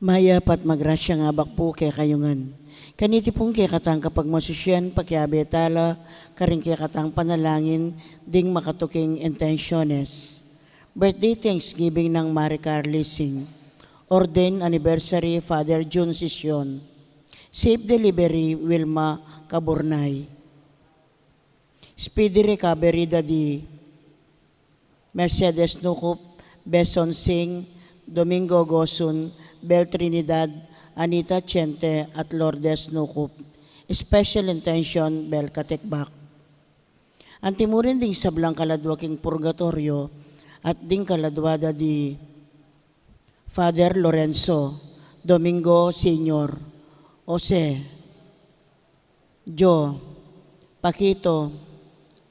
Maya pat magrasya nga bakpo kay kayungan. Kaniti pong kay katang kapag masusyan pakiabetala karing kay katang panalangin ding makatuking intentiones. Birthday Thanksgiving ng Mari Carlising. Orden Anniversary Father June Sisyon. Safe Delivery Wilma Kaburnay. Speedy Recovery Daddy Mercedes Nukup, Beson Singh, Domingo Gosun, Bel Trinidad, Anita Chente at Lourdes Nukup. Special Intention, Bel Katekbak. Antimurin ding sablang kaladwaking purgatorio at ding kaladwada di Father Lorenzo, Domingo Senior, Jose, Jo, Paquito,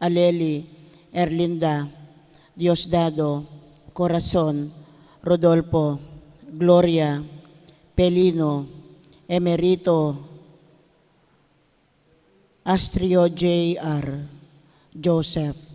Aleli, Erlinda, Diosdado, Corazon, Rodolfo, Gloria, Pelino, Emerito, Astrio J.R., Joseph.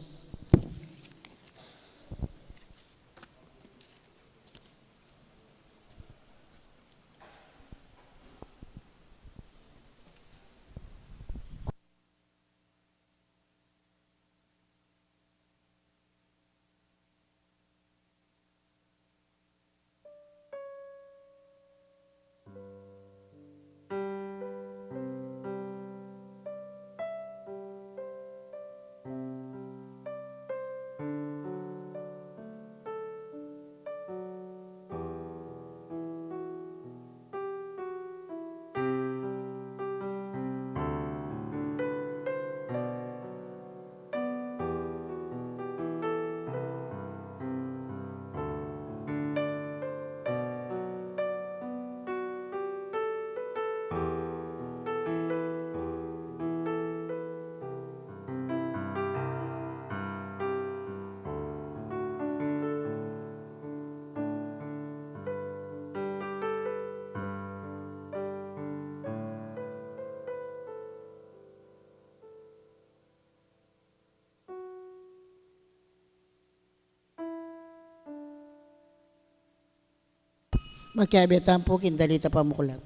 Magkabetan po kindalita pamukulat.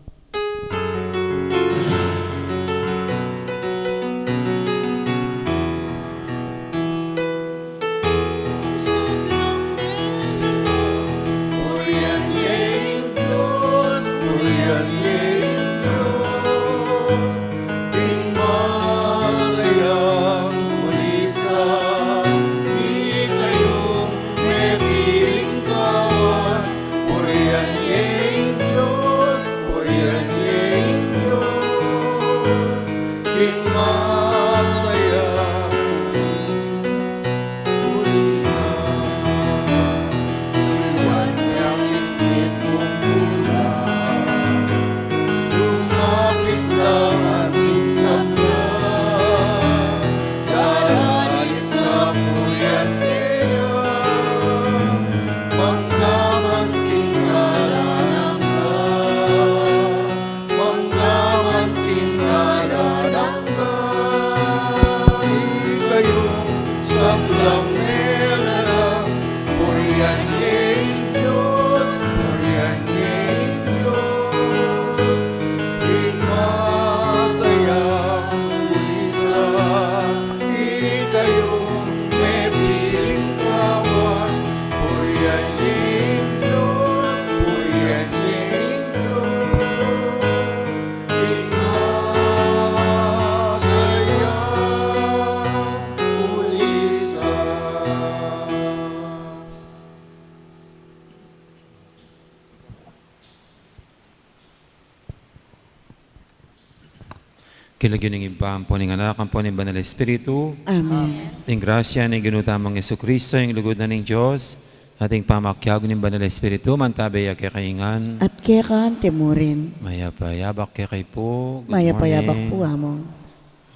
Kilagyan ng ibang po ng anak, ang po ng Banal Espiritu. Amen. Ang grasya ng ginutamang Jesucristo, ang lugod na ng Diyos, ating pamakyag ng Banal Espiritu, mantabay kay kaingan. At kaya ka timurin. Mayapayabak kay po. Good Mayapayabak morning. po among.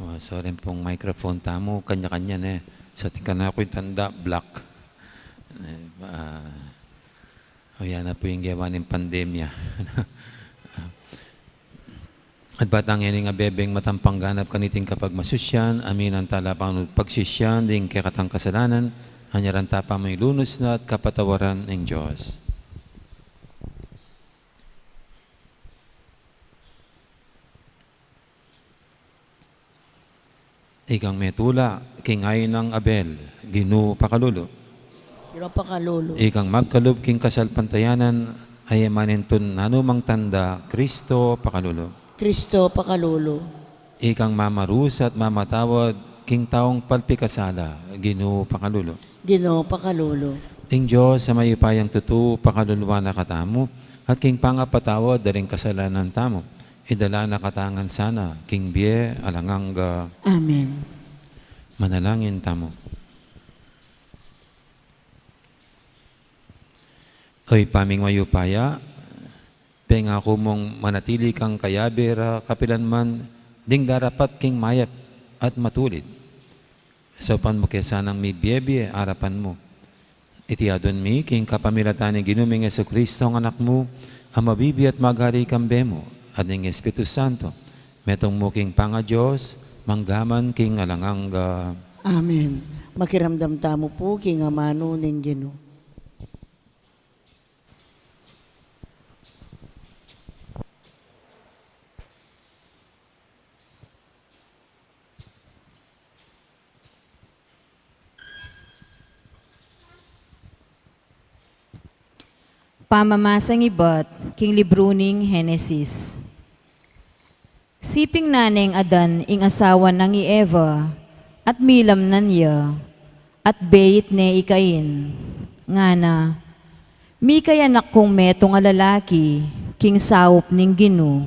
Oh, sorry pong microphone tamo, kanya-kanya Sa tingkan na ako yung tanda, black. Yan na po yung gawa ng pandemya. At batang yan nga bebeng matampangganap kaniting kapag masusyan, amin ang talapang pagsisyan, ding kekatang kasalanan, hanyaran tapa may lunos na at kapatawaran ng Diyos. Ikang metula, king ay ng Abel, Ginoo pakalulo. Ginoo pakalulo. Ikang magkalub king kasal pantayanan, ay manintun nanumang tanda, Kristo pakalulo. Kristo pakalulo. Ikang mamarusa at mamatawad, king taong palpikasala, Ginoo pakalulo. Ginoo pakalulo. Ing Diyos sa mayupayang tutu, pakaluluwa na katamo, at king pangapatawad daring kasalanan tamo. Idala na katangan sana, king bie alanganga. Amen. Manalangin tamo. Oy paming mayupaya, pengako mong manatili kang kayabera kapilanman, ding darapat king mayap at matulid. Sopan mo kesanang mi biye arapan mo. Itiadon mi king kapamilatan ni Ginuming Jesucristo ang anak mo, ang mabibi at magari kambe mo, at ng Espiritu Santo, metong mo king panga Diyos, manggaman king alanganga. Amen. Makiramdam tamo po king amano ning Ginoo. Pamamasang ibat, king libro ning Henesis. Siping naneng Adan ing asawa ng Eva, at milam na niya, at beit ne ikain. Ngana, mi kayanak kong metong alalaki, king saup ning Ginoo.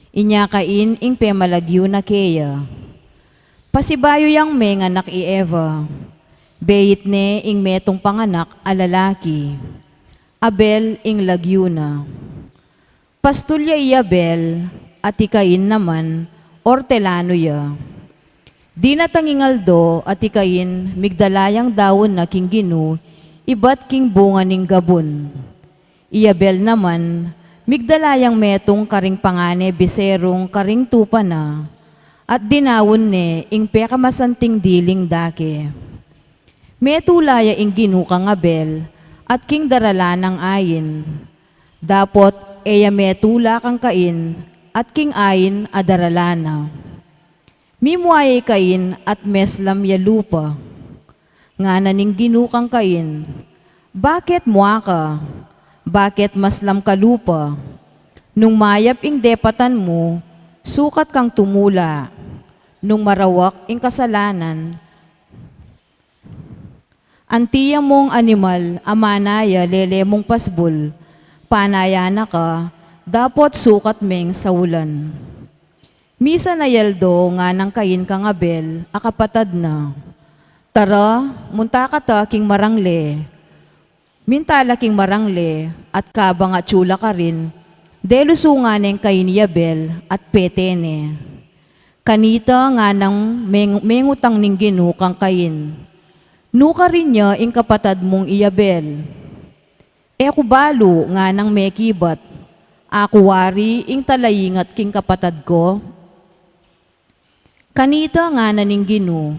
Inya kain ing pemalagyo na keya. Pasibayo yang menganak i Eva, beit ne ing metong panganak alalaki. Abel ing lagyuna. Pastulya i Abel, at ikain naman, ortelano ya. Di natangingaldo at ikain, migdalayang dawon na king Ginoo, ibat king bunga ning gabon. I Abel naman, migdalayang metong karing pangane biserong karing tupa na, at dinawon ne ing pekamasanting diling dake. Metulaya ing Ginoo kang Abel, at king darala ng ayin. Dapot eya metula kang kain, at king ayin adarala na. Mimuay kain at meslam ya lupa. Nga naning Ginoo kang kain, bakit mua ka? Bakit maslam ka lupa? Nung mayap ing depatan mo, sukat kang tumula. Nung marawak ing kasalanan, antiya mong animal, amanaya, lele mong pasbul, panaya na ka, dapot sukat meng saulan. Misa na yaldo nga nang kain kang Abel, akapatad na. Tara, munta ka ta king marangle. Mintala king marangle, at kabang at tsula ka rin, delusunga neng kain ni Abel at petene. Kanita nga nang mengutang ning Ginoo kang kain. Nuka rin niya ing kapatad mong Iabel. Ako balo nga nang mekibat, ako wari ing talayingat king kapatad ko. Kanita nga naning Ginoo,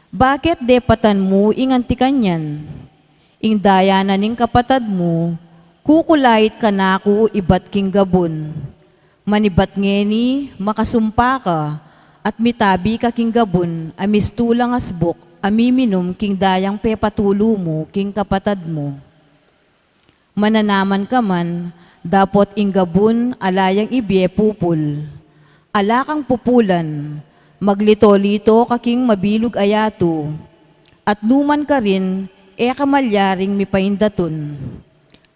bakit depatan mo ing antikan yan? Ing daya na ning kapatad mo, kukulait ka na ako ibat king gabon. Manibat ngeni, makasumpa ka, at mitabi ka king gabon, amistulang asbok, amiminom king dayang pepatulo mo, king kapatad mo. Mananaman ka man, dapot ing gabon alayang ibye pupul. Alakang pupulan, maglito-lito kaking mabilog ayato, at luman ka rin, kamalyaring mipaindaton.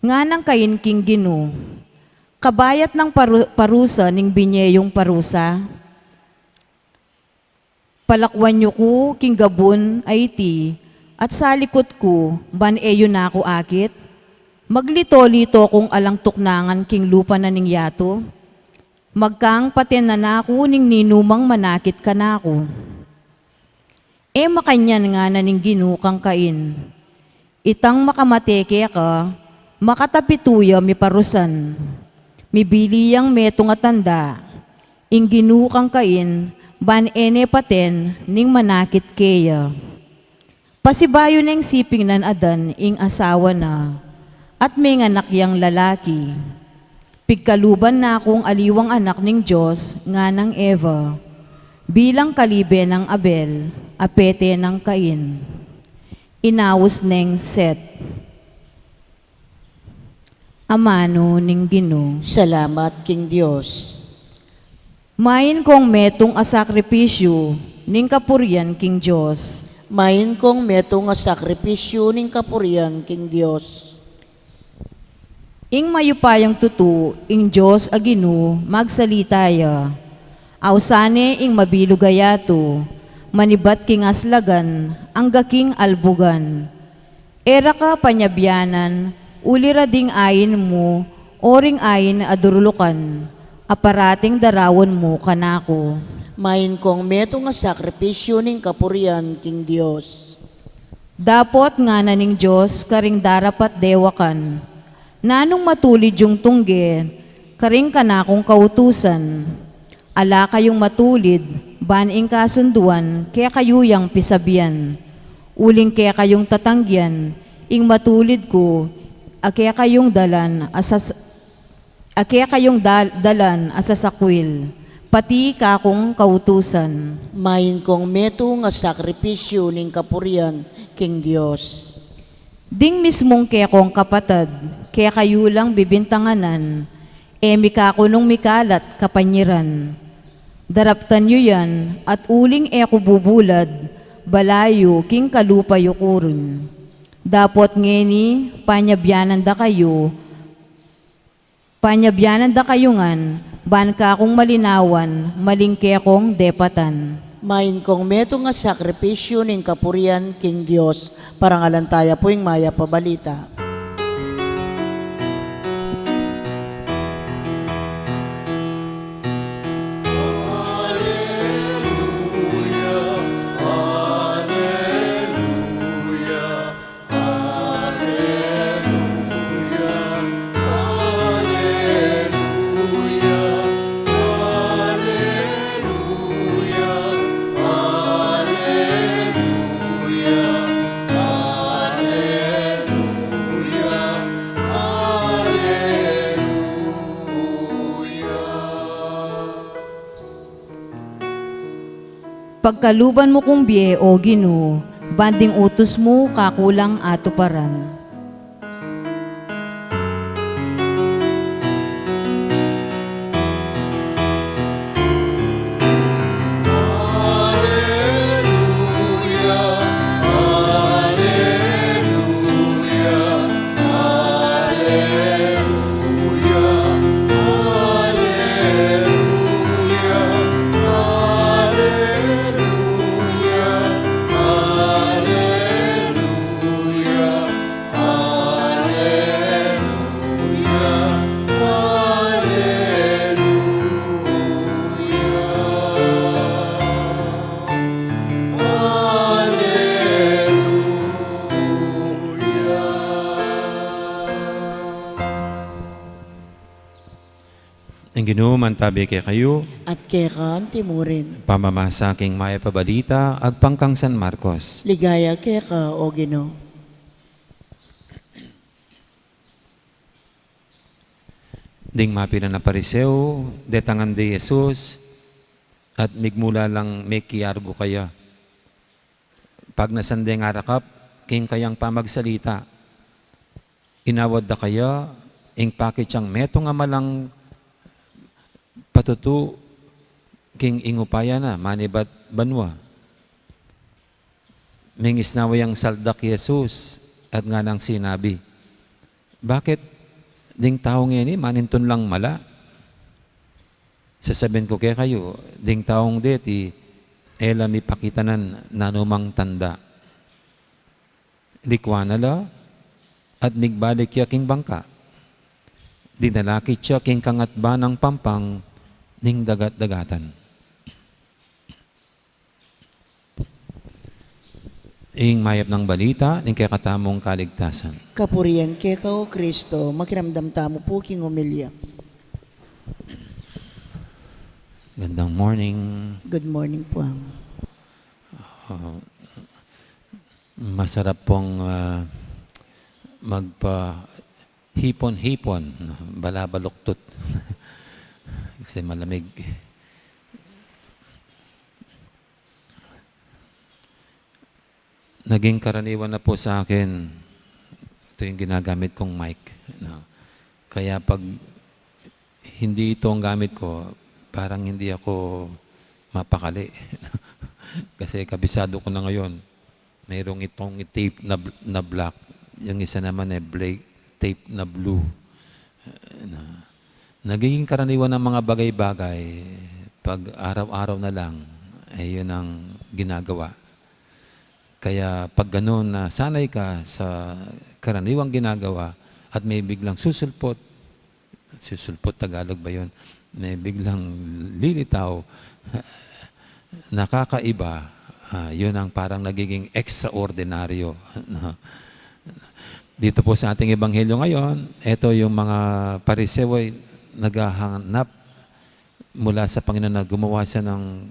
Nga nang kain king Ginoo, kabayat ng parusa ning binyeyong parusa, palakwan niyo ko king gabon ay ti, at sa likod ko, ban eyo na ako akit, maglito-lito kong alang tuknangan king lupa na ning yato, magkang paten na ako ning ninumang manakit ka na ako. Makanyan nga na ning Ginoo kang kain, itang makamateke ka, makatapituya mi parusan, mibiliyang metong atanda, ing Ginoo kang kain, ban ene paten ning manakit keya. Pasibayo ng siping nan Adan ing asawa na, at may anak yang lalaki. Pigkaluban na akong aliwang anak ning Diyos nga ng Eva. bilang kalibe ng Abel, apete ng Cain. Inawos neng Set, amano ning Ginoo. Salamat king Dios. Main kong metong a sakripisyo, ning kapurian king Diyos. Main kong meto nga sakripisyo ning kapurian king Dios. Ing mayupayang tutu, ing Diyos a Ginoo, magsalitaya. Awsane ing mabilugayato, manibat king aslagan, ang gaking albugan. Era ka panyabyanan, ulira ding ayin mo, oring ayin adurulukan, aparating darawon mo kanako. Main kong meto nga sakripisyo ning kapurian king Dios. Dapot nga na ning Diyos karing darapat dewakan, nanong matulid yung tungge, karing kanakong kautusan. Ala kayong matulid, baning kasunduan, kaya kayuyang pisabian. Uling kaya kayong tatanggian, ing matulid ko, kaya kayong dalan asasakwil, pati kakong kautusan. Main kong meto nga sakripisyo ning kapurian king Dios. Ding mismong kaya kong kapatad, kaya kayo lang bibintanganan, mikakunong mikalat kapanyiran. Daraptan nyo yan, at uling eko bubulad, balayo king kalupayo kurun. Dapot ngeni, panyabyanan da kayo ngan, ban ka akong malinawan, malingke akong depatan. Main kong meto nga sakripisyo ning kapurian king Dios. Parangalantaya po yung maya pabalita. Pagkaluban mo kong biye o Ginoo, banding utos mo kakulang atuparan. Ang Ginoo mantabi kay kayo, At kekan timurin. pamamasa king maya pabalita, agpangkang San Marcos. Ligaya keka o Ginoo. Ding mapila na pariseo, detangan de Jesus, at migmula lang may kiargo kaya. Pag nasande nga rakap, king kayang pamagsalita, inawad da kaya, ing pakit siyang meto nga malang patutu, king ingupaya na, manibat banwa. Mingis na wayang saldak Jesus, at nga nang sinabi, bakit ding tao ngayon maninton lang mala? Sasabihin ko kaya kayo, ding taong deti, ela mi pakitanan nanumang tanda. Likwana la, at migbalik ya king bangka. Dinalakit siya king kangatba ng pampang, ning dagat-dagatan. Ing mayap ng balita, ning kakatamong kaligtasan. Kapurian keka o Kristo, makiramdam tamo po king umilya. Gandang morning. Good morning po. Masarap pong magpa-hipon-hipon, balabaluktot. Kasi malamig. naging karaniwan na po sa akin, ito yung ginagamit kong mic. No? Kaya pag hindi ito ang gamit ko, parang hindi ako mapakali. Kasi kabisado ko na ngayon. Mayroong itong tape na black. Yung isa naman tape na blue. Nagiging karaniwan ng mga bagay-bagay pag araw-araw na lang ay yun ang ginagawa. Kaya pag gano'n na sanay ka sa karaniwang ginagawa at may biglang susulpot Tagalog ba yun? May biglang lilitaw, nakakaiba, yun ang parang nagiging extraordinaryo. Dito po sa ating ebanghelyo ngayon, ito yung mga Pariseo ay naghahanap mula sa Panginoon na gumawa siya ng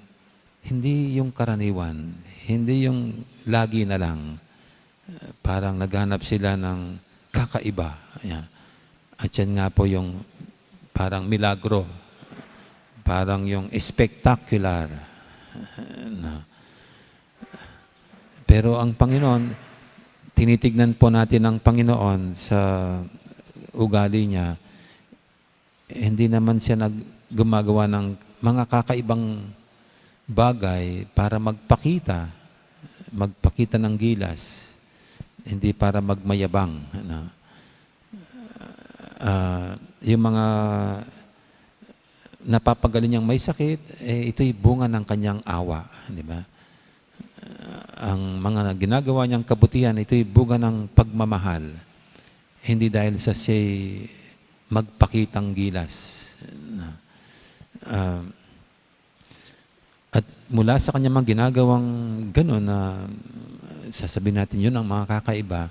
hindi yung karaniwan, hindi yung lagi na lang. Parang naghanap sila ng kakaiba. At yan nga po yung parang milagro, parang yung spectacular. Pero ang Panginoon, tinitignan po natin ang Panginoon sa ugali niya, hindi naman siya gumagawa ng mga kakaibang bagay para magpakita ng gilas, hindi para magmayabang. Yung mga napapagaling niyang may sakit, ito'y bunga ng kanyang awa. Di ba? Ang mga ginagawa niyang kabutihan, ito'y bunga ng pagmamahal. Hindi dahil sa siya'y magpakitang gilas. At mula sa kanyang mga ginagawang gano'n na sasabihin natin yun ang mga kakaiba,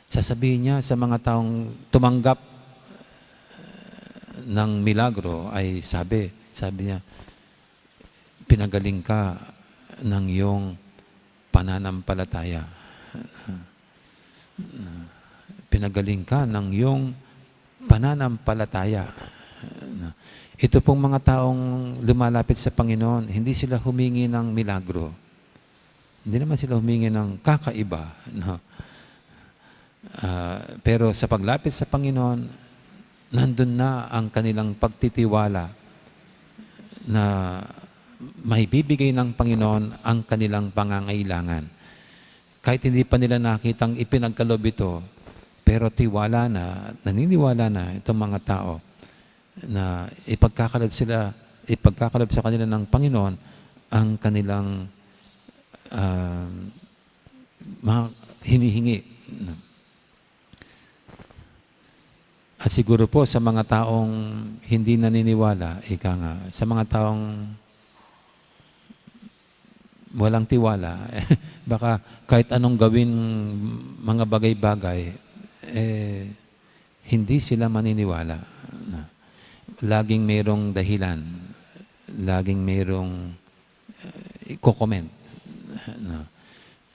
sasabihin niya sa mga taong tumanggap ng milagro ay sabi niya, pinagaling ka ng iyong pananampalataya. Pinagaling ka ng iyong pananampalataya. Ito pong mga taong lumalapit sa Panginoon, hindi sila humingi ng milagro. Hindi naman sila humingi ng kakaiba. No? Pero sa paglapit sa Panginoon, nandun na ang kanilang pagtitiwala na maibibigay ng Panginoon ang kanilang pangangailangan. Kahit hindi pa nila nakitang ipinagkaloob ito, pero tiwala na, naniniwala na itong mga tao na ipagkakalob sa kanila ng Panginoon ang kanilang mga hinihingi. At siguro po sa mga taong hindi naniniwala, sa mga taong walang tiwala, baka kahit anong gawin mga bagay-bagay, hindi sila maniniwala. Laging mayroong dahilan, laging mayroong i-comment.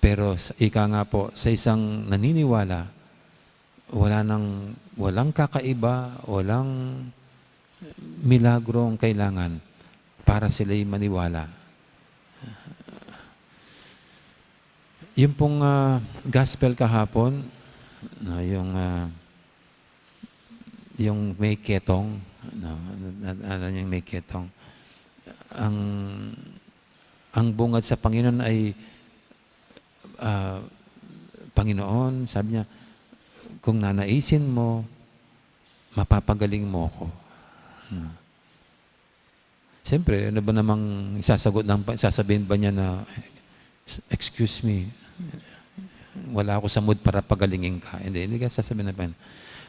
Pero ika nga po, sa isang naniniwala, walang kakaiba, walang milagro ang kailangan para sila'y maniwala. Yung pong gospel kahapon, yung may ketong, yung may ketong, ang bungad sa Panginoon ay Panginoon, sabi niya, kung nanaisin mo, mapapagaling mo ko. Siyempre, ano ba namang sasabihin ba niya na, excuse me, wala ako sa mood para pagalingin ka. Hindi ka sasabihin na pa.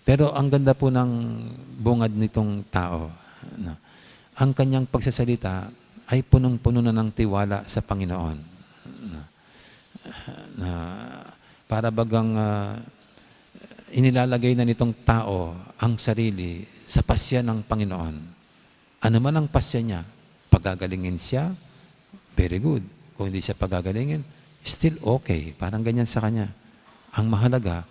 Pero ang ganda po ng bungad nitong tao. Ang kanyang pagsasalita ay punong-puno na ng tiwala sa Panginoon. Para bagang inilalagay na nitong tao ang sarili sa pasya ng Panginoon. Ano man ang pasya niya, pagagalingin siya, very good. Kung hindi siya pagagalingin, still okay. Parang ganyan sa kanya. Ang mahalaga,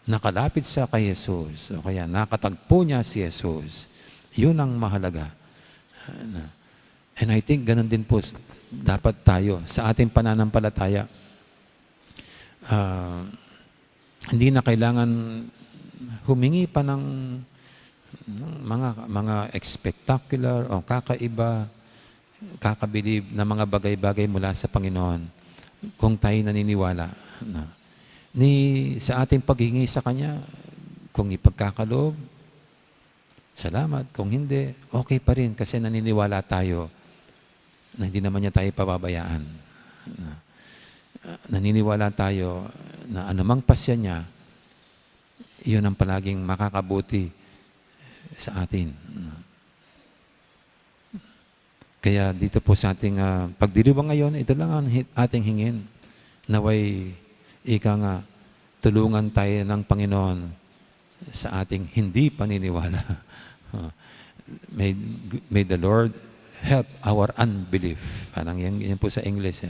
nakalapit siya kay Jesus. O kaya nakatagpo niya si Jesus. Yun ang mahalaga. And I think ganun din po dapat tayo sa ating pananampalataya. Hindi na kailangan humingi pa ng mga spectacular o kakaiba, kakabilib na mga bagay-bagay mula sa Panginoon kung tayo naniniwala na sa ating paghingi sa Kanya, kung ipagkakaloob, salamat. Kung hindi, okay pa rin kasi naniniwala tayo na hindi naman niya tayo pababayaan. Naniniwala tayo na anumang pasya niya, iyon ang palaging makakabuti sa atin. Kaya dito po sa ating pagdiriwang ngayon, ito lang ang ating hingin. Naway, tulungan tayo ng Panginoon sa ating hindi paniniwala. May the Lord help our unbelief. Parang yan po sa English.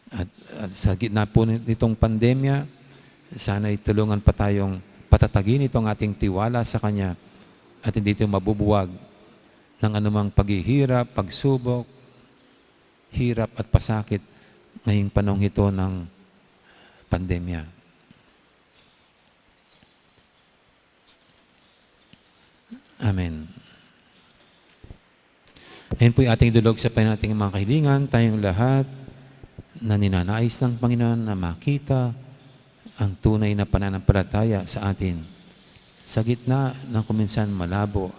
At sa gitna po nitong pandemya, sana'y tulungan pa tayong patatagin itong ating tiwala sa Kanya at hindi ito mabubuwag ng anumang paghihirap, pagsubok, hirap at pasakit ngayong panahon ito ng pandemya. Amen. Ngayon po yung ating dulog sa nating mga kahilingan, tayong lahat na ninanais ng Panginoon na makita ang tunay na pananampalataya sa atin. Sa gitna ng kuminsan malabo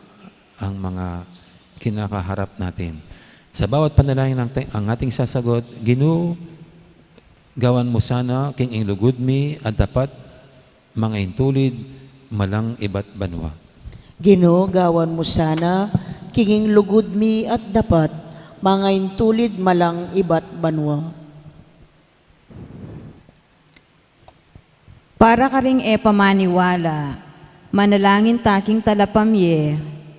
ang mga kinakaharap natin. Sa bawat panalangin ang ating sasagot, Ginoo, gawan mo sana king inlugod mi at dapat mga intulid malang iba't banwa. Ginoo, gawan mo sana, kinging lugod mi at dapat, mga intulid malang iba't banwa. Para ka ring pamaniwala, manalangin taking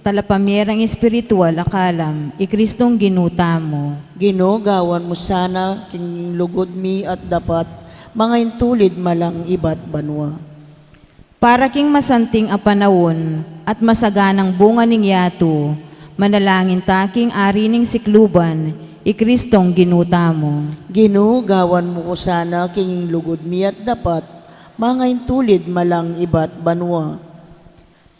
talapamyerang espiritual akalam, ikristong ginuta mo. Ginoo, gawan mo sana, kinging lugod mi at dapat, mga intulid malang iba't banwa. Para king masanting apanawon at masaganang bunga ning yato, manalangin taking ari ning sikluban, ikristong ginuta mo. Ginoo, gawan mo ko sana, kinging lugod mi at dapat, mga intulid malang iba't banwa.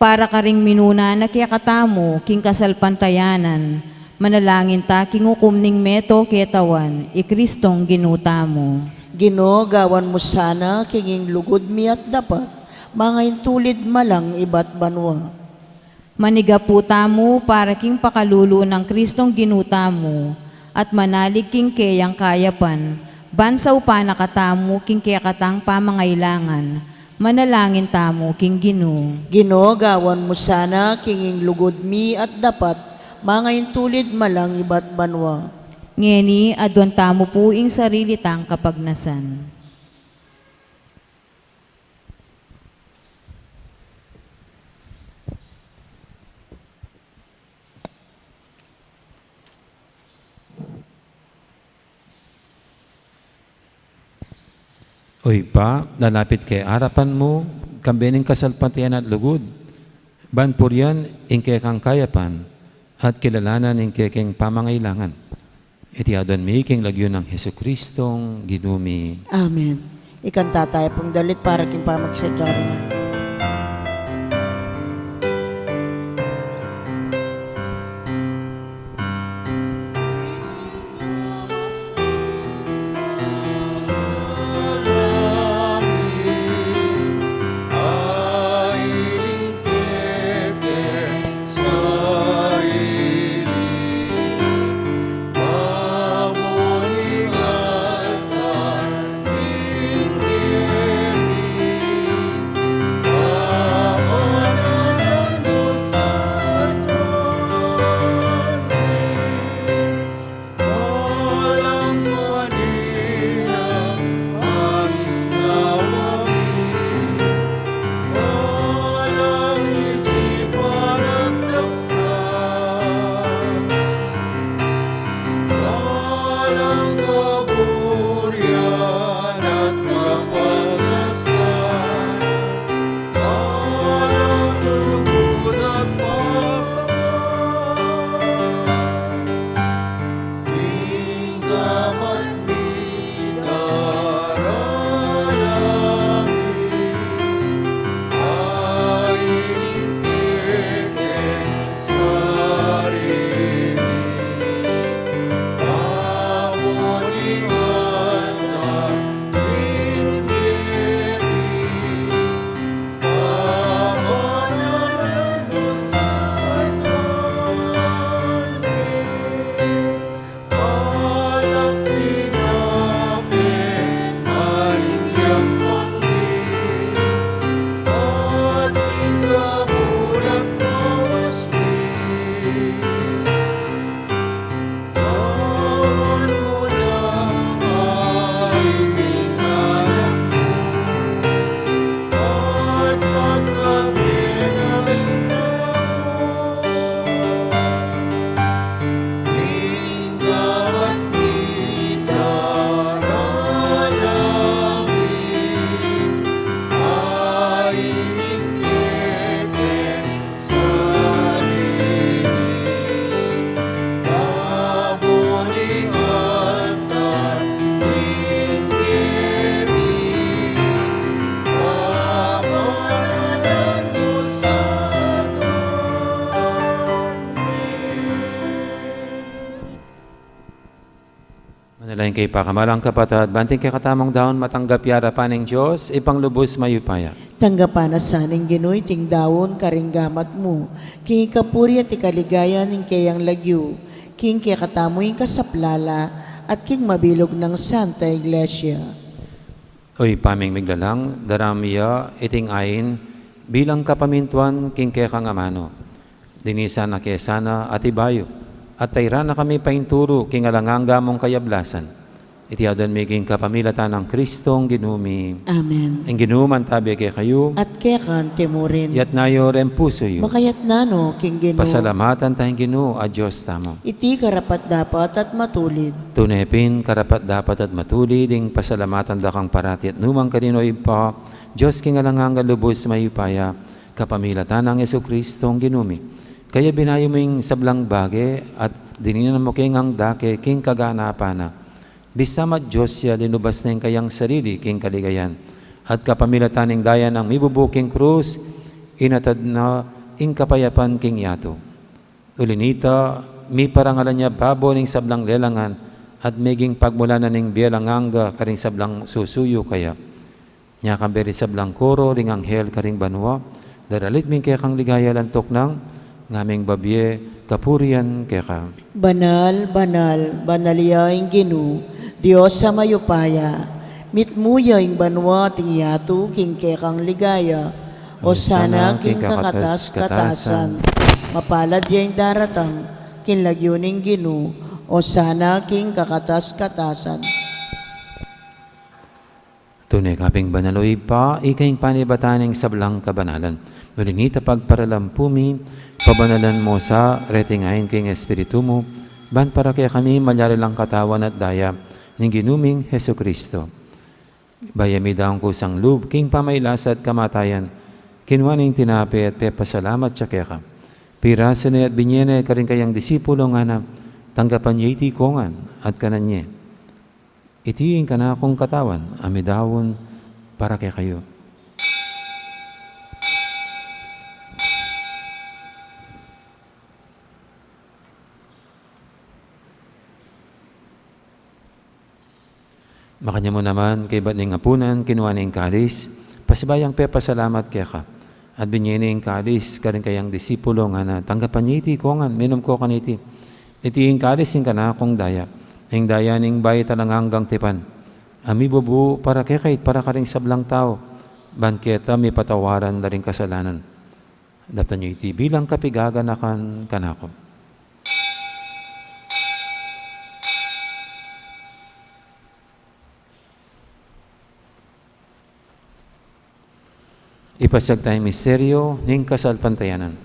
Para ka ring minuna na kiyakatamo, king kasalpantayanan, manalangin taking hukom ning meto ketawan, ikristong ginuta mo. Ginoo, gawan mo sana, kinging lugod mi at dapat, mga intulid malang iba't banwa. Manigaputa mo para king pakalulu ng kristong ginuta mo, at manalig king kayang kayapan, bansaw pa nakatamo king kayakatang pamangailangan, manalangin tamo king Ginoo. Ginoo, gawan mo sana, kinging lugod mi at dapat, mga intulid malang iba't banwa. Ngeni, adwan tamo po ing sarili tang kapagnasan. Oy pa, lalapit kay harapan mo, kambening kasalpatian at lugod. Banpuryan, ingke kang kayapan, at kilalanan ingke keng pamangailangan. Iti adon mi king lagyo ng Jesukristong ginumi. Amen. Ikanta tayo pong dalit para king pamagsadyari na. Panalain kay pakamalang kapatid, banting kay katamong daon matanggap yara pa ng Diyos, ipanglubos mayupaya. Tanggapan na saning Ginoy ting dawon karinggamat mo. King ikapuri at ikaligaya ning kayang lagyo. King kaya katamoy kasaplala at king mabilog ng Santa Iglesia. Oy paming miglalang, daramiya iting ayin, bilang kapamintuan king kaya kang amano. Dinisa na kesana at ibayo. At tayra na kami painturo king alanganga mong kayablasan. Itiyadan mi king kapamilatan ng Kristong ginumi. Amen. Ang ginuman tabi kay kayo, At kaya kan timurin. yat nayo ren puso yu. Makayat nano king Gino. Pasalamatan tayong Ginoo a Diyos tamo. Iti karapat dapat at matulid. Tunepin karapat dapat at matuli ding pasalamatan da kang parati at numang kaninoy pa Diyos king alanganga lubos mayupaya kapamilatan ng Jesucristong ginumi. Kaya binayo mo yung sablang bage at dininan mo king ang dake king kaganapana. Bisama Diyos siya linubas na yung kayang sarili king kaligayan. At kapamilatan ng daya ng mibubuking krus, inatad na ing kapayapan king yato. Ulinita, mi parangalan niya babo ning sablang lelangan at meging pagmula na ning bielanganga karing sablang susuyo kaya. Nya kamberi sablang koro ring anghel karing banwa, daralit min kaya kang ligaya lantok ng ngaming babye kapurian kaya. Banal, banal, banaliyaing Gino, Diyos sa mayupaya. Mitmuya ing banwa ting yato king kekang ligaya. O sana king kakatas-katasan. Mapalad yung daratang kinlagyo ning Gino. O sana king kakatas-katasan. Tunay kaping banaloy pa, ikaing panibataning sablang kabanalan. Nulinita pagparalampumi, pabanalan mo sa retingayin king Espiritu mo, ban para kaya kami malyarilang katawan at daya ng ginuming Heso Kristo. Bayami daong kusang lub, king pamaylas at kamatayan, kinwaning tinapi at pepasalamat siya kaya ka. Piraso na at binyene ka rin kayang disipulo nga na, tanggapan niya iti kongan at kananye. Itiin ka na akong katawan, amidawon para kay kayo. Makanya mo naman kay ba't ning apunan, kinuha ning kalis, pasibayang pepasalamat kaya ka. At binyene ing kalis, karing kayang disipulo nga na, tanggapan niya iti kongan, minom ko kaniti. Itiin kalis ing ka na akong daya. Ing daya ning bayi talang hanggang tipan. Ami bubu para kay kahit para karing sablang tao. Banketa may patawaran na rin kasalanan. Dapat nyo iti bilang kapigaganakan kanako. Ipasag tayong misteryo ning kasalpantayanan.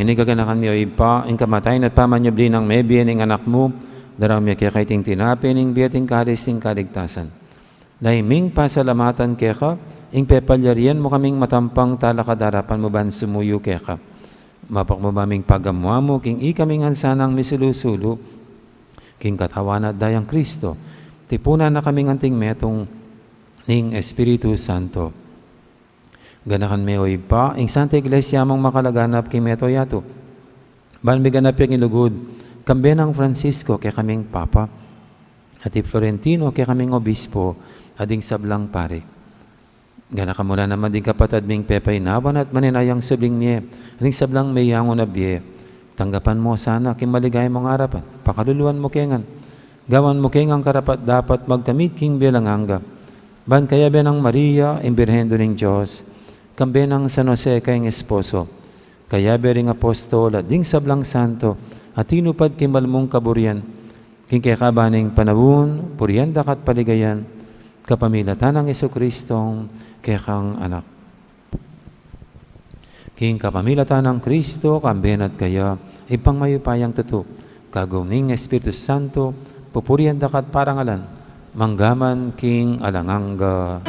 Hinigaganakan niyo ipa, ing kamatayin at pamanyabli ng mebien ing anak mo, darami kaya kaiting tinapin, ing biyating karis, ing kaligtasan. Laiming pasalamatan kaya ka, ing pepalyarian mo kaming matampang talakadarapan mo ban sumuyo kaya ka. Mapak mo maming pagamwa mo, king ikaming ansanang misilusulo, king katawan at dayang Kristo, tipunan na kaming anting metong ning Espiritu Santo. Ganakan me oy pa, ing Santa Iglesia mong makalaganap kay meto yato. Ban biganap yung ilugod, kambe ng Francisco kay kaming Papa, at Florentino kay kaming Obispo, ading sablang pare. Ganakan mula naman din kapatad ming Pepay nawan at maninayang subling niya, ading sablang mayangon na biye. Tanggapan mo sana kay maligay mong harapan, pakaluluan mo kengan. Gawan mo kengang karapat dapat magkamit king bilang hangga. Ban kaya benang Maria, imbirhendo ng Diyos, kambe ng San Jose kayong esposo, kaya bering apostol at ding sablang santo, at tinupad kay malmong kaburian, king kaya kabaning panawun, purian dakat paligayan, kapamilatan ng Jesucristong kaya kang anak. King kapamilatan ng Kristo, kambenat kaya, ipang mayupayang tuto, kagumning Espiritu Santo, pupurian dakat parangalan, manggaman King alangangga.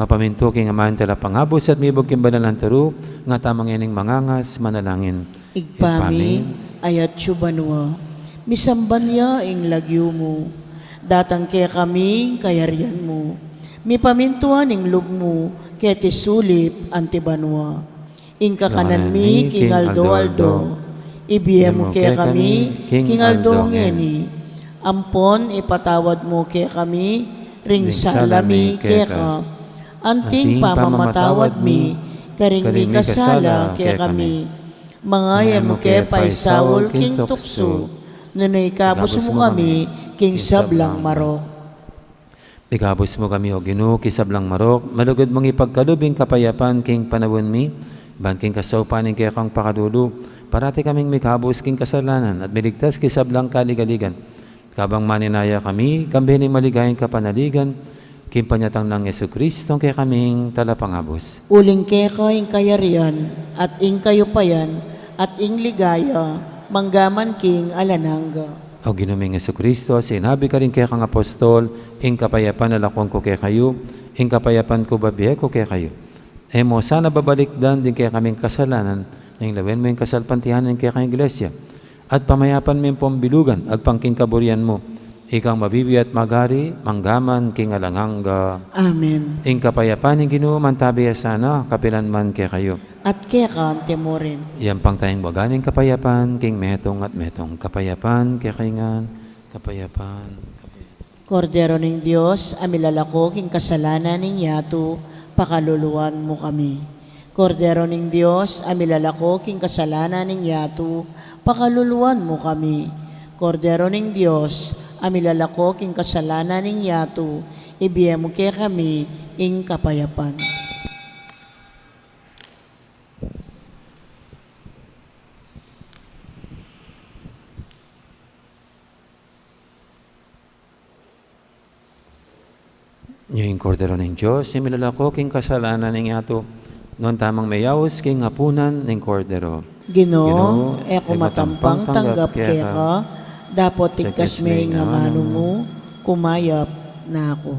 Mapaminto king amahan tala pangabos at mibog king banalan taro, nga tamang ining mangangas manalangin. Igpami, ayat banwa, misamban ya ing lagyo mo, datang kaya kami kayarian mo, mipamintuan ing lub mo, kaya tisulip antibanwa, ing kakanan mi king aldo, ibiya mo kaya kami, king aldo ngeni, ampon ipatawad mo kaya kami, ring salami kaya ka, anting pamamatawad mi, karing mi kasala kaya kami, mangaya mo kaya paisawol king tukso, nunay kabos mo kami, king sablang marok. Ikabos mo kami o Ginoo kisablang marok, malugod mong ipagkalubing kapayapan king panawon mi, ban king kasaupanin kaya kang pakadulo, parati kaming mikabos king kasalanan at miligtas kisablang kaligaligan. Kabang maninaya kami, kambini maligayang kapanaligan, kimpanyatang ng Yesu Kristo kaya kaming talapangabos. Uling keka ing kayarian, at ing kayupayan, at ing ligaya, manggaman king alanangga. O ginuming Yesu Kristo, sinabi ka rin kaya kang apostol, ing kapayapan nalakon ko kaya kayo, ing kapayapan ko babihe ko kaya kayo. Emo, sana babalikdan din kaya kaming kasalanan, ing lawin mo yung kasalpantihanan kaya kang iglesia, at pamayapan mo yung pambilugan, agpangking kaburian mo, ikaw mabibi at magari, manggaman king alangangga. Amen. Ing kapayapan ng Ginoo mantabiya sana, kapilan man kaya kayo. At keka ang temorin. Iyan pang tayong waganing kapayapan, king metong at metong. Kapayapan, kaya kaingan, kapayapan. Kordero ng Diyos, amilalako king kasalanan ng yato, pakaluluwan mo kami. Kordero ng Diyos, amilalako king kasalanan ng yato, pakaluluwan mo kami. Kordero ng Diyos, amilalako king kasalanan ng yato, ibiya mo kaya kami ing kapayapan. Yung kordero ng Diyos, imilalako king kasalanan ng yato, noon tamang mayawos king hapunan ng kordero. Ginoo, eko matampang tanggap kaya ka, dapat tigkas may nga mano mo, kumayap na ako.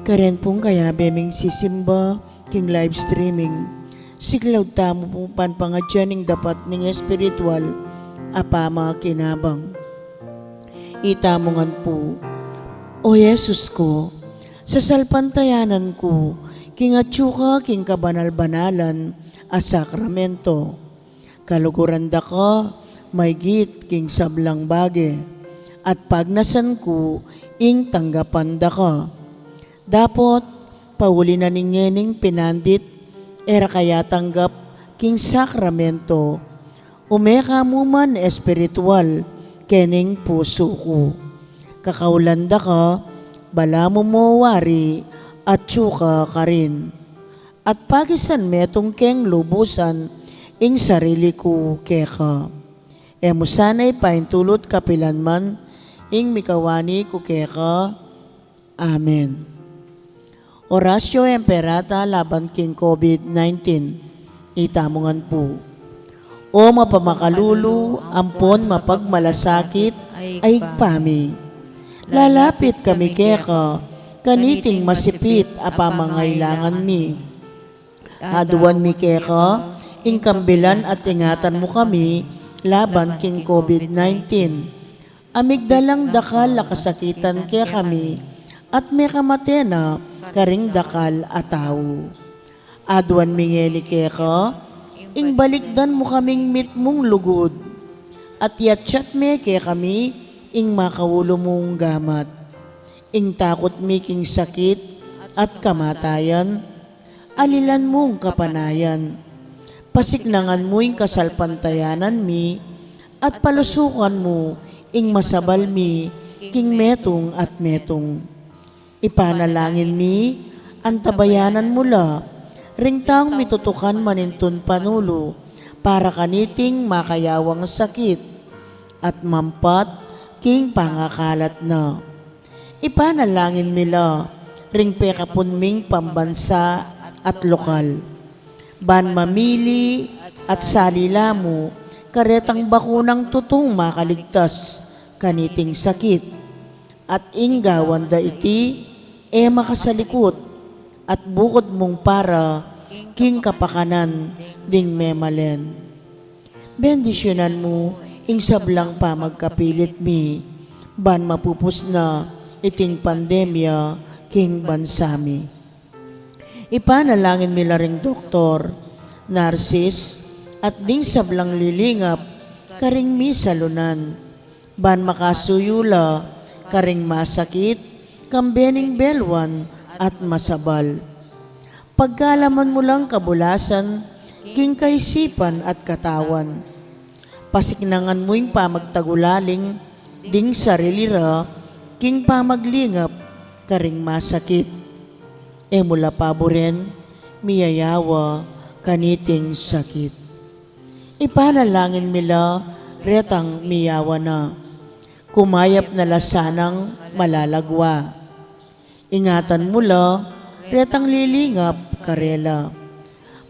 Karen pong kaya beming sisimba king live streaming. Siklaw tamo po panpangadyan ning dapat ning espiritual apama kinabang. Itamongan po, O Yesus ko, sa salpantayanan ko, king atsuka king kabanal-banalan a sakramento. Kaluguran da ka, may git king sablang bage, at pagnasan ko, ing tanggapan da ka. Dapot, pauli na ningening pinandit, era kaya tanggap king sakramento. Umeka mo man espiritual, kening puso ko. Kakaulanda ka, bala mo wari, at tsuka ka rin. At pagisan metong keng lubusan, ing sarili ko keka. Emo sana'y paintulot kapilanman, ing mikawani ko keka. Amen. Orasyo Emperata laban king COVID-19. Itamongan po. O mapamakalulu, ampon mapagmalasakit, ay pami. Lalapit kami keka, kaniting masipit apamangailangan mi. Aduan mi keka, ingkambilan at ingatan mo kami, laban king COVID-19. Amigdalang dakal lakasakitan kaya kami, at may kamatena, karing dakal ataw. Aduan mi ngeli keka, ing balikdan mo kaming mit mong lugod, at yatsyat me kaya kami, ing makawulo mong gamat. Ing takot mi king sakit at kamatayan, alilan mong kapanayan. Pasiknangan mo ing kasalpantayanan mi, at palusukan mo ing masabal mi, king metong at metong. Ipanalangin mi, antabayanan mula, ringtang mitutukan manintun panulo, para kaniting makayawang sakit, at mampat king pangakalat na. Ipanalangin mila, ring pekapun ming pambansa at lokal. Ban mamili at salila mo, karetang bakunang tutong makaligtas, kaniting sakit. At inggawan da iti, makasalikot, at bukod mong para, king kapakanan, ding memalen. Bendisyonan mo, ing sablang pa magkapilit mi, ban mapupus na iting pandemya, king bansami. Ipanalangin mila ring doktor, narsis, at ding sablang lilingap, karing misalunan, ban makasuyula, karing masakit, kambening belwan, at masabal. Pagkalaman mo lang kabulasan, king kaisipan at katawan. Pasiknangan mo yung pamagtagulaling, ding sarilira, king pamaglingap, karing masakit. Mula paboren, miyayawa, kaniting sakit. Ipanalangin mila, retang miyawa na, kumayap na lasanang malalagwa. Ingatan mula, retang lilingap, karela.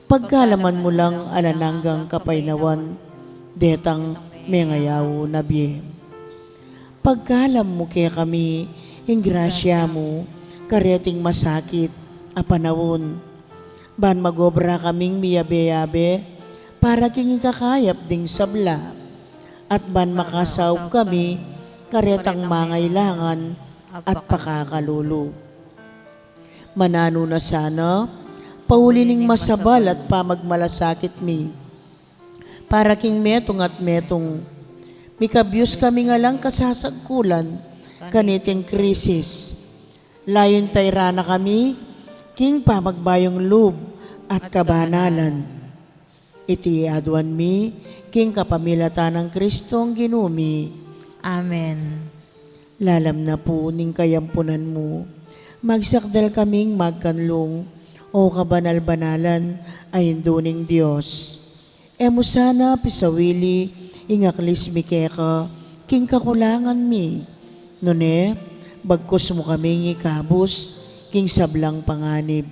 Pagkalaman mo lang alananggang kapainawan, detang mengayaw nabi. Pagkalam mo kaya kami, ingrasya mo, kareting masakit, apanawon. Ban magobra kaming miyabe-yabe, para king kakayap ding sabla. At ban makasaw kami, karetang mangailangan, at pakakalulu. Manano na sana, paulining masabal at pamagmalasakit mi. Para king metong at metong, mikabyos kami nga lang kasasagkulan, kaniting krisis. Layon tayrana kami, king pamagbayong loob at kabanalan. Iti aduan mi, king kapamilatan ng Kristong ginumi. Amen. Lalam na po ning kayampunan mo, magsakdal kaming magkanlong, o kabanal-banalan ay induning Diyos. Emo sana pisawili, ingaklis mi keka, king kakulangan mi. Nune, bagkos mo kaming ikabos, king sablang panganib.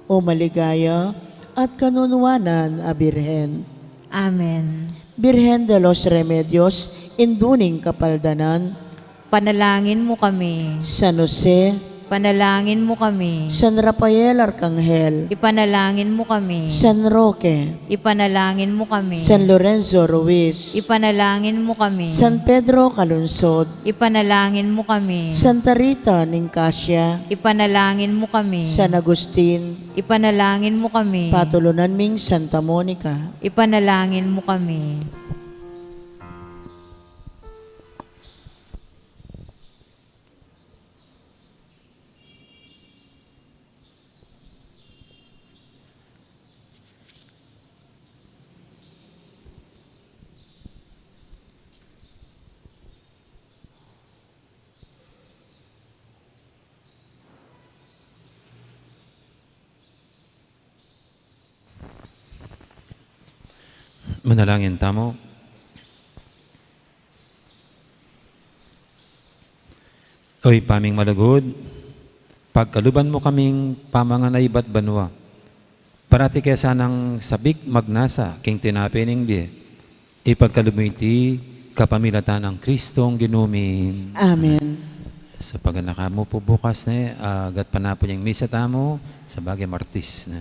O maligaya at kanunuanan a Birhen. Amen. Birhen de los Remedios, induning kapaldanan. Panalangin mo kami. San Jose, Ipanalangin mo kami. San Rafael Arcangel, Ipanalangin mo kami. San Roque, Ipanalangin mo kami. San Lorenzo Ruiz, Ipanalangin mo kami. San Pedro Calunsod, Ipanalangin mo kami. Santa Rita Nicasia, Ipanalangin mo kami. San Agustin, Ipanalangin mo kami. Patulunan ming Santa Monica, Ipanalangin mo kami. Manalangin tamo. Oy, paming malagod, pagkaluban mo kaming pamanganay bat banwa, parati kaya sanang sabik magnasa, king tinapining di, ipagkalumiti kapamilatan ng Kristong ginumin. Amen. Sa paganaka mo po bukas na, agat panapon yung misa tamo, sa bagay martis na.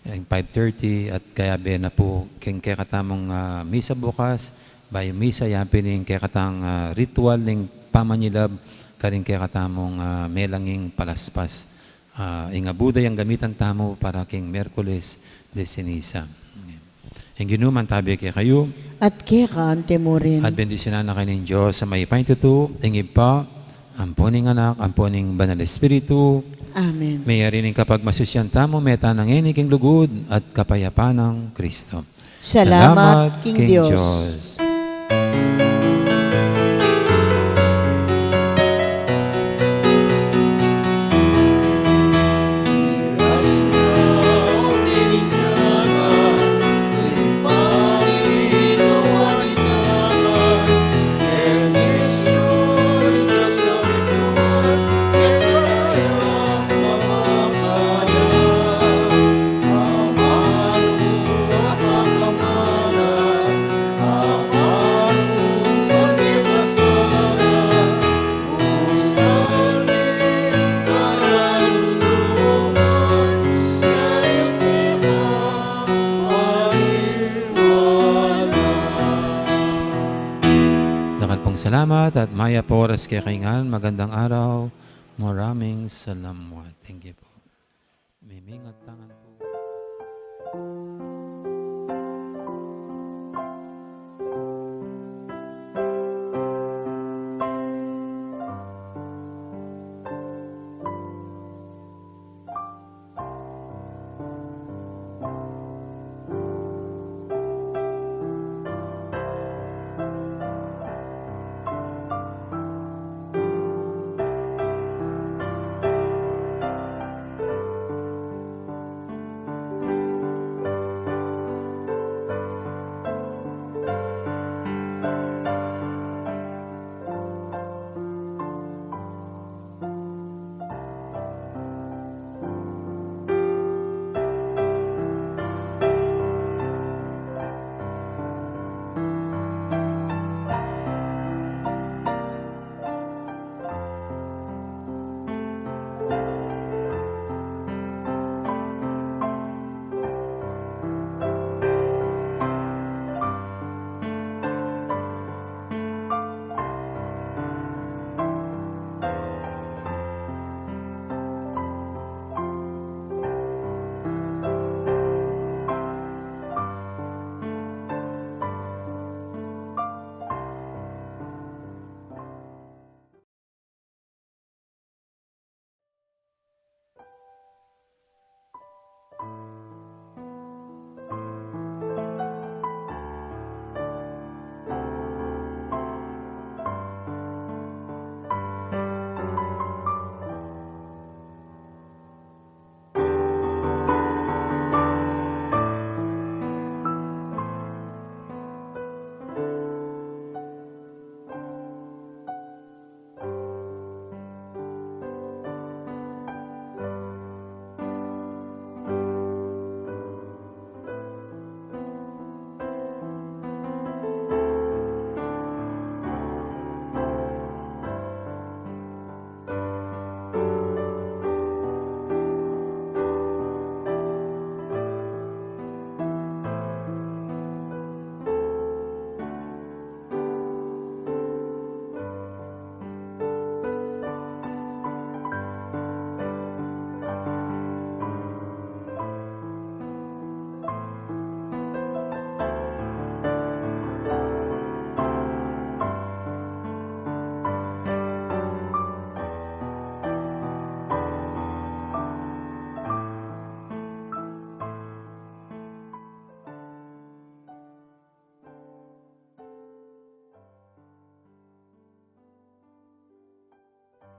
Yung 5:30 at kaya na po king kaya katamong misa bukas, bayo misa yapin yung kaya katang ritual ng pamanyilab, karing kaya katamong melanging palaspas. Ingabuda yung gamitan tamo para king Merkules de Sinisa. Yung ginuman tabi kaya kayo, At kaya ka ante mo rin. at bendisyonan na kayo ng Diyos sa may paintuto, ingib pa, amponing anak, amponing banal espiritu, Amen. mayari ning kapag masusyan tamo, meta ng eniking lugod at kapayapaan ng Kristo. Salamat, King Diyos. Salamat at maya po oras kay kaingan. Magandang araw. Maraming salamat. Thank you po. May mingat tangan po.